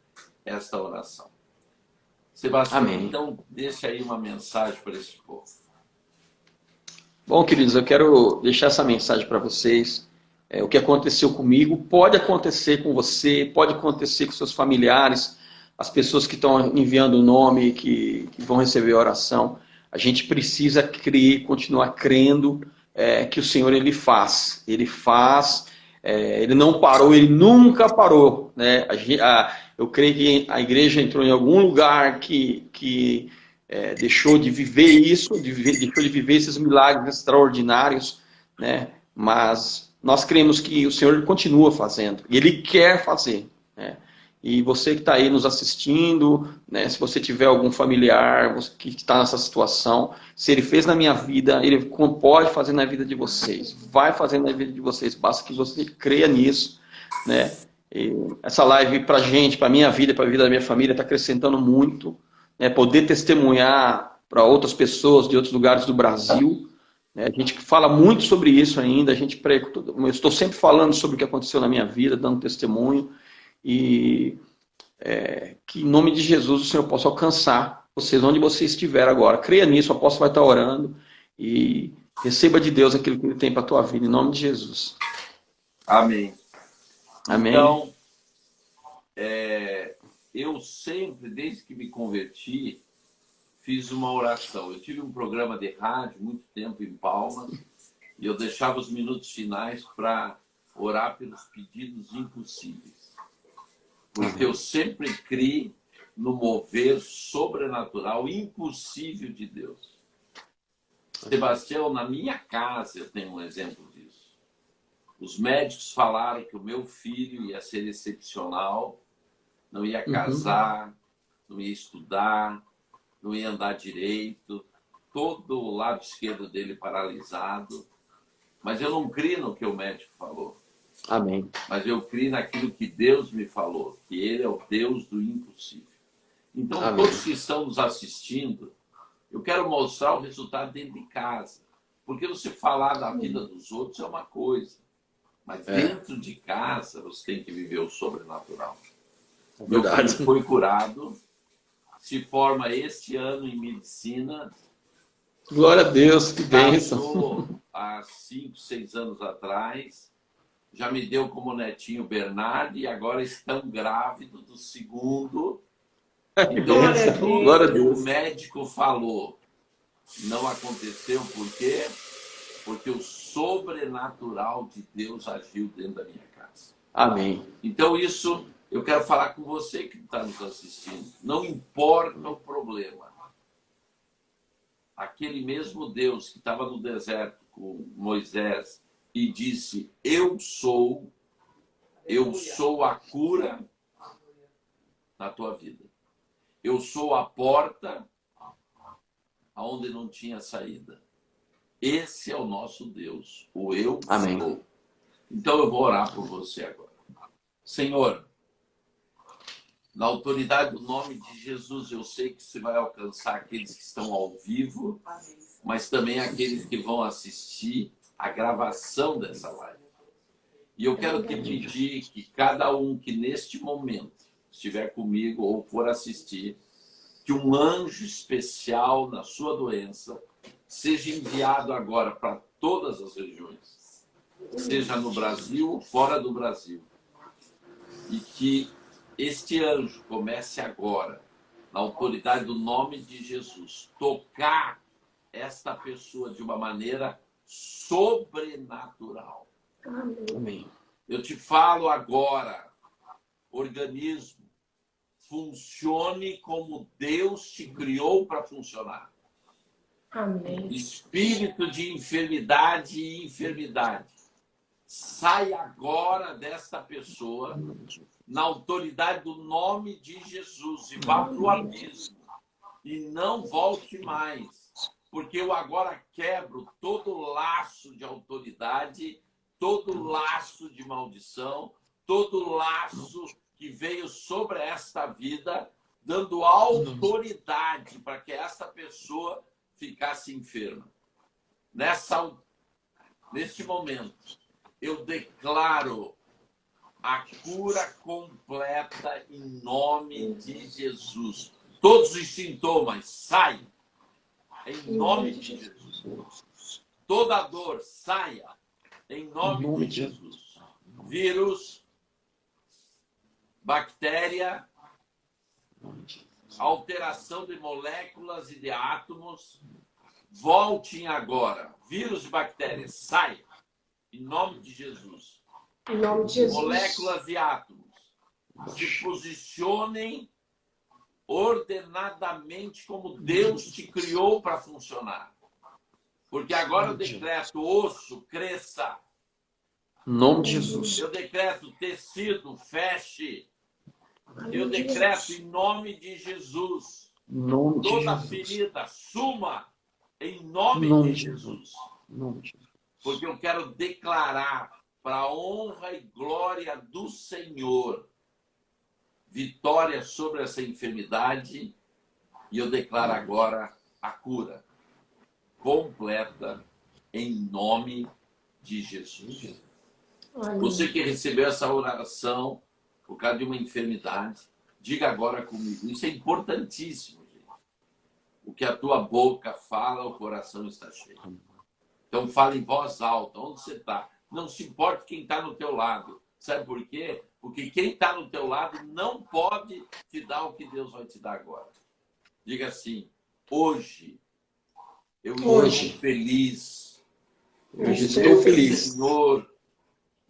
esta oração. Sebastião, Amém. então deixa aí uma mensagem para esse povo. Bom, queridos, eu quero deixar essa mensagem para vocês. O que aconteceu comigo pode acontecer com você, pode acontecer com seus familiares, as pessoas que estão enviando o nome, que vão receber a oração. A gente precisa crer, continuar crendo que o Senhor Ele faz. Ele faz, Ele não parou, Ele nunca parou. Né? Eu creio que a igreja entrou em algum lugar que deixou de viver isso, deixou de viver esses milagres extraordinários, né? Mas nós cremos que o Senhor continua fazendo, e Ele quer fazer, né? E você que está aí nos assistindo, né, se você tiver algum familiar que está nessa situação, se Ele fez na minha vida, Ele pode fazer na vida de vocês, vai fazer na vida de vocês, basta que você creia nisso, né? E essa live para a gente, para a minha vida, para a vida da minha família, está acrescentando muito, né? Poder testemunhar para outras pessoas de outros lugares do Brasil. A gente fala muito sobre isso ainda, eu estou sempre falando sobre o que aconteceu na minha vida, dando testemunho, e que em nome de Jesus o Senhor possa alcançar vocês onde você estiver agora. Creia nisso, o apóstolo vai estar orando, e receba de Deus aquilo que Ele tem para a tua vida, em nome de Jesus. Amém. Amém. Então, eu sempre, desde que me converti, fiz uma oração. Eu tive um programa de rádio muito tempo em Palmas e eu deixava os minutos finais para orar pelos pedidos impossíveis. Porque eu sempre criei no mover sobrenatural impossível de Deus. Sebastião, na minha casa eu tenho um exemplo disso. Os médicos falaram que o meu filho ia ser excepcional, não ia casar, não ia estudar, não ia andar direito, todo o lado esquerdo dele paralisado. Mas eu não criei no que o médico falou. Amém. Mas eu criei naquilo que Deus me falou, que Ele é o Deus do impossível. Então, Amém. Todos que estão nos assistindo, eu quero mostrar o resultado dentro de casa. Porque você falar da vida dos outros é uma coisa, mas dentro de casa você tem que viver o sobrenatural. Meu filho foi curado, se forma este ano em medicina. Glória a Deus, que bênção. Casou há 5, 6 anos atrás. Já me deu como netinho Bernardo e agora estão grávidos do segundo. Então, Glória a Deus. O médico falou, não aconteceu, por quê? Porque o sobrenatural de Deus agiu dentro da minha casa. Amém. Então, isso eu quero falar com você que está nos assistindo. Não importa o problema. Aquele mesmo Deus que estava no deserto com Moisés e disse, eu sou a cura na tua vida. Eu sou a porta aonde não tinha saída. Esse é o nosso Deus, o eu Amém. sou. Então eu vou orar por você agora. Senhor, na autoridade do nome de Jesus, eu sei que você vai alcançar aqueles que estão ao vivo, mas também aqueles que vão assistir a gravação dessa live. E eu quero te pedir que cada um que neste momento estiver comigo ou for assistir, que um anjo especial na sua doença seja enviado agora para todas as regiões, seja no Brasil ou fora do Brasil. E que este anjo comece agora, na autoridade do nome de Jesus, tocar esta pessoa de uma maneira sobrenatural. Amém. Eu te falo agora, organismo, funcione como Deus te criou para funcionar. Amém. Espírito de enfermidade e enfermidade, sai agora desta pessoa, na autoridade do nome de Jesus, e vá para o abismo, e não volte mais. porque eu agora quebro todo laço de autoridade, todo laço de maldição, todo laço que veio sobre esta vida, dando autoridade para que essa pessoa ficasse enferma. Neste momento, eu declaro a cura completa em nome de Jesus. Todos os sintomas saem em nome de Jesus. Toda dor saia em nome de Jesus. Vírus, bactéria, alteração de moléculas e de átomos, voltem agora. Vírus e bactérias, saia em nome de Jesus. Em nome de Jesus. Moléculas e átomos se posicionem ordenadamente como Deus te criou para funcionar. Porque agora eu decreto osso, cresça. Em nome de Jesus. Eu decreto tecido, feche. Eu decreto em nome de Jesus. Em nome de Toda Jesus. ferida suma em nome de Jesus. Em nome de Jesus. Porque eu quero declarar para a honra e glória do Senhor vitória sobre essa enfermidade, e eu declaro agora a cura completa em nome de Jesus. Você que recebeu essa oração por causa de uma enfermidade, diga agora comigo. Isso é importantíssimo, gente. O que a tua boca fala, o coração está cheio. Então fala em voz alta, onde você está. Não se importa quem está no teu lado. Sabe por quê? Porque quem está no teu lado não pode te dar o que Deus vai te dar agora. Diga assim, hoje eu estou feliz. Hoje estou feliz. Senhor,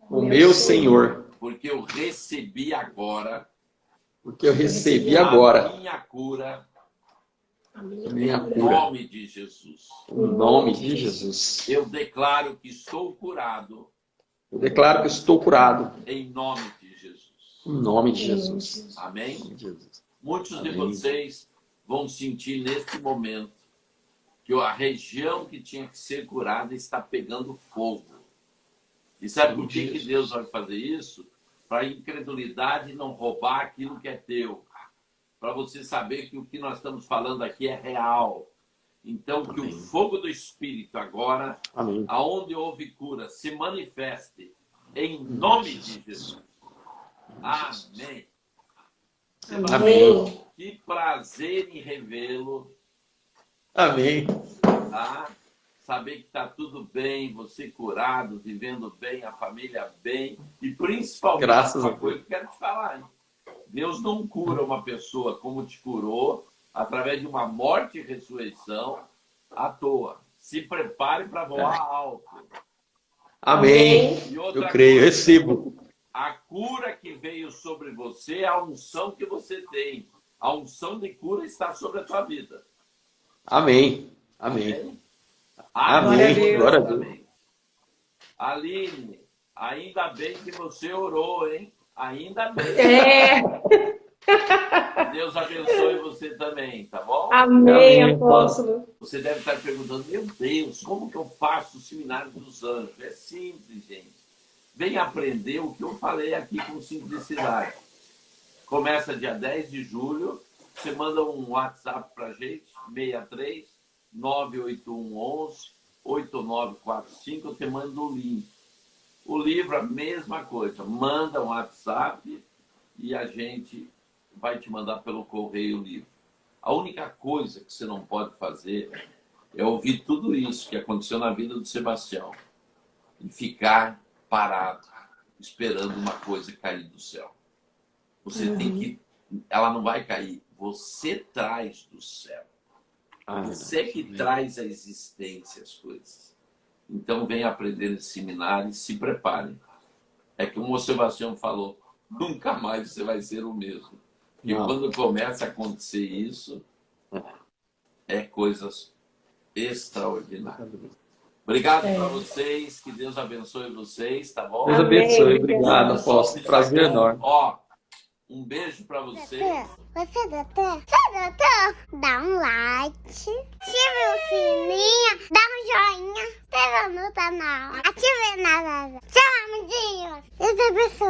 O meu Senhor. porque eu recebi agora. Porque eu recebi agora A minha cura. a minha Em cura. nome de Jesus. Em nome de Jesus. Eu declaro que estou curado. Eu declaro que estou curado. Em nome de Jesus. Em nome de Jesus. Amém? Em nome de Jesus. Muitos de Amém. vocês vão sentir neste momento que a região que tinha que ser curada está pegando fogo. E sabe por que Deus vai fazer isso? Para a incredulidade não roubar aquilo que é teu. Para você saber que o que nós estamos falando aqui é real. Então, que o fogo do Espírito agora, Amém. aonde houve cura, se manifeste em nome de Jesus. Amém. Amém. Que prazer em revê-lo, Amém. tá? Saber que está tudo bem, você curado, vivendo bem, a família bem. E principalmente, Graças a uma coisa que eu quero te falar, hein? Deus não cura uma pessoa como te curou, através de uma morte e ressurreição, à toa. Se prepare para voar alto. Amém. E outra Eu creio, coisa, recebo. a cura que veio sobre você, a unção que você tem. A unção de cura está sobre a tua vida. Amém. Amém. Amém. Glória a Deus. Amém. Aline, ainda bem que você orou, hein? Ainda bem. É. Deus abençoe você também, tá bom? Amém, Amém, apóstolo. Você deve estar perguntando, meu Deus, como que eu faço o Seminário dos Anjos? É simples, gente. Vem aprender o que eu falei aqui com simplicidade. Começa dia 10 de julho. Você manda um WhatsApp para a gente, 63 98111 8945. Eu te mando o link. O livro, a mesma coisa. Manda um WhatsApp e a gente vai te mandar pelo correio o livro. A única coisa que você não pode fazer é ouvir tudo isso que aconteceu na vida do Sebastião e ficar parado, esperando uma coisa cair do céu. Você tem que... Ela não vai cair. Você traz do céu. Você que traz à existência as coisas. Então, venha aprender nesse seminário e se prepare. É como o Sebastião falou, nunca mais você vai ser o mesmo. Porque quando começa a acontecer isso, é coisas extraordinárias. Obrigado para vocês, que Deus abençoe vocês, tá bom? Deus abençoe. Obrigado, apóstolo. Prazer enorme. Ó, Um beijo pra vocês. Você é doutor? Você é doutor? Dá um like, ative o sininho, dá um joinha, inscreva no canal, ative na... Tchau, amiguinhos. Deus abençoe.